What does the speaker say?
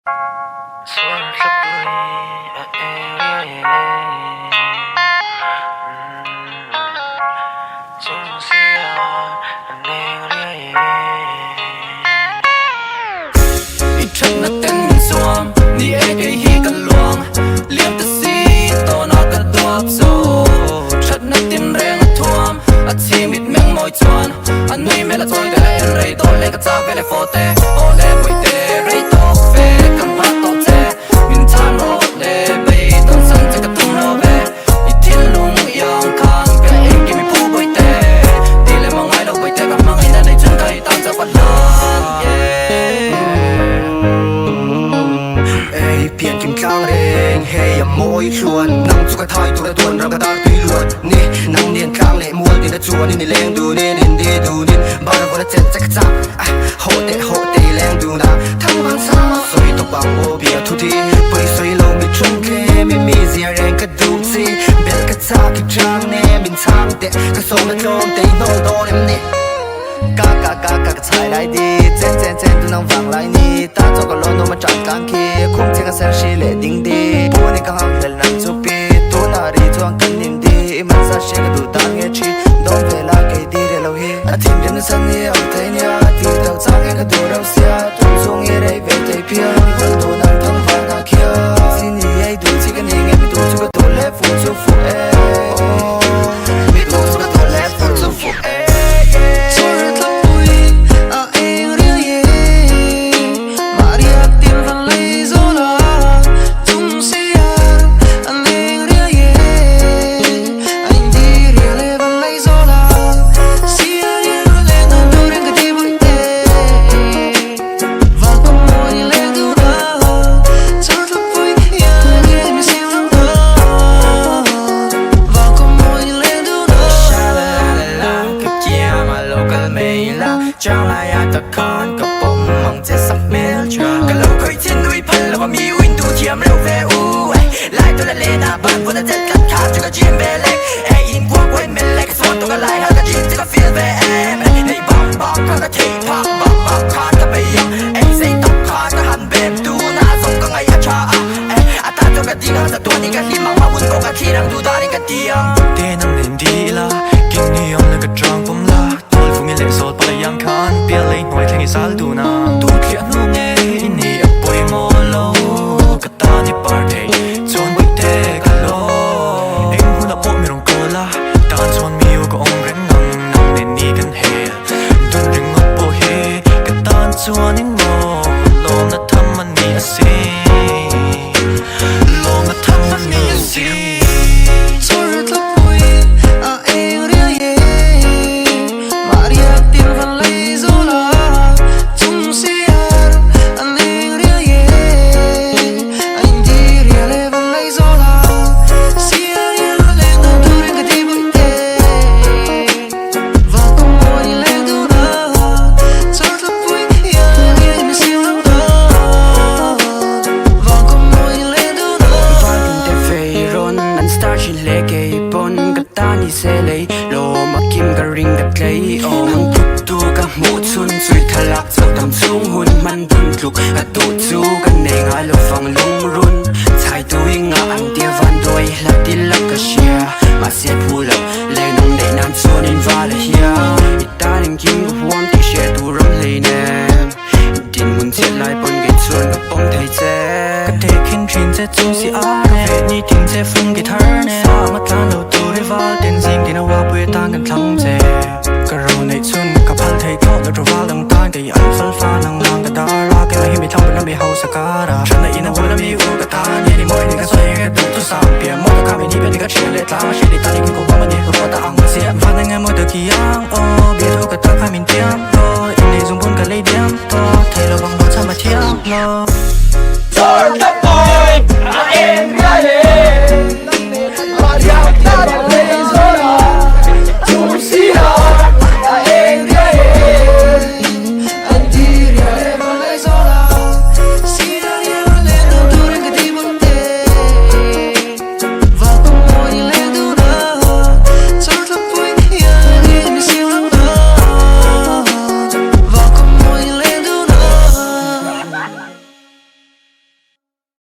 Chân là tên mình xuống Ni ế cái hi cả luồng Liêm ta si Tô nó cả tuộc dô Chất nó tìm rê ngất thuông At chi mít mẹng môi chuan Anh nuôi mẹ là thôi Để lại em rây Tô lê cả tao về lại phô tê Ô lê bùi tê Rây tô phê Cầm phát tô tê Mình thang rô lê Bây tôn sân chả cả tung rô về Ý thiên lung yong khang Về em kì mi phô bùi tê Đi lê mong ai đâu bùi tê Gặp mang ai này chân cây Tao cho phát lăng Pian kim klang reng hey ya moi chuan nang chu ka thai tu ra tuan ra ka tar tui luat ni nang nien klang le mual tin da chuan ni leng du nen in de du nin ba ra ko chen chak cha ho te leng du na thang bang sa soi to bang o bia thu ti pai soi lo mi chung ke mi zia reng ka du si bel ka cha ki chang ne min chang te ka so na chom te no do em ni ka chai lai di chen tu nang vang lai ni ta cho ka lo no ma chan kang ki khum che ka ser shi le ding di pu ni ka hang lel nan chu pi tu na ri chuang kan nin di man sa she ka du ta nge chi don ve la ke di re lo hi a thim dem san ni au te nya ti tau chang nge ka du rau sia tu zong ye rei ve te pia tu tu nang thang va na kia sin ni ai du chi ka ni nge mi tu chu ka tu le fu chu fu mi tu chu ka tu le fu chu fu Trong lại ai ta con có bông mong sẽ sắp mê cho cả lâu khơi trên núi phân là có mi win tu chiếm lâu về u lại tôi là lên à bạn vẫn là rất cắt khát cho cả chim về lek in qua quên mình lại cái số tôi có lại hơn cả chim chỉ có feel về em này bong bong con có thể pop bong khát cả bây giờ em say tóc khát cả hẳn bền tu na giống cả ngày cha ta cho cả tiếng sa tuan ni cả lim mang muốn có cả khi đang tu ta đi cả tiếng tên nằm lên đi là kinh nghiệm là cái trang phong la nghe lệ sốt bao yang khan bia lấy ngồi theo nghe sál tu na tu thiện nu nghe ini apoi mo lo kata ni party chọn bui te kalo em hu na po mi rong kola ta chọn mi u ko ong reng nang nên ni kan he dun ring ngop po he kata chọn in mo lo na tham man ni ase lo na tham man ni ase sẽ lấy lô mà kim cả ring cả lấy hăng thúc tu cả mũ xuân suy khá lạc dạo tầm xuống hôn man đun lục tụ chú cả nề ngã lục phòng lung run thay tôi ngã ăn tia van đôi là tin lắc cả share mà sẽ phù lộc lấy nông để nam xuân in va là hia ít ta đình kim của huam thì share tu rong lấy nè tin muốn chết lại bọn cái xuân gặp bông thầy trẻ cái thể khiến chuyện sẽ chung si á về như tin sẽ phun cái thở nè sao mà tan đầu tôi va tên riêng thì nó qua bữa tan gần thăng dè cái râu này xuân cái phật thầy thọ nó trâu va đằng tan cái anh phật pha năng lang cái ta ra cái này mi thong bên nó mi hậu sa cả ra chân này nó vừa nó mi u cái ta nhẹ đi môi đi cái xoay cái tụt tụt sang bia môi cái mi đi bên đi cái chuyện lệ ta chuyện đi ta đi cũng có mà đi cũng có ta ăn xia và nên nghe môi từ kia oh biết thôi cái ta khai mình tiếng oh in đi dùng bốn cái lấy điểm to thầy lo bằng đó sao mà thiêng lo. Turn the boy, I am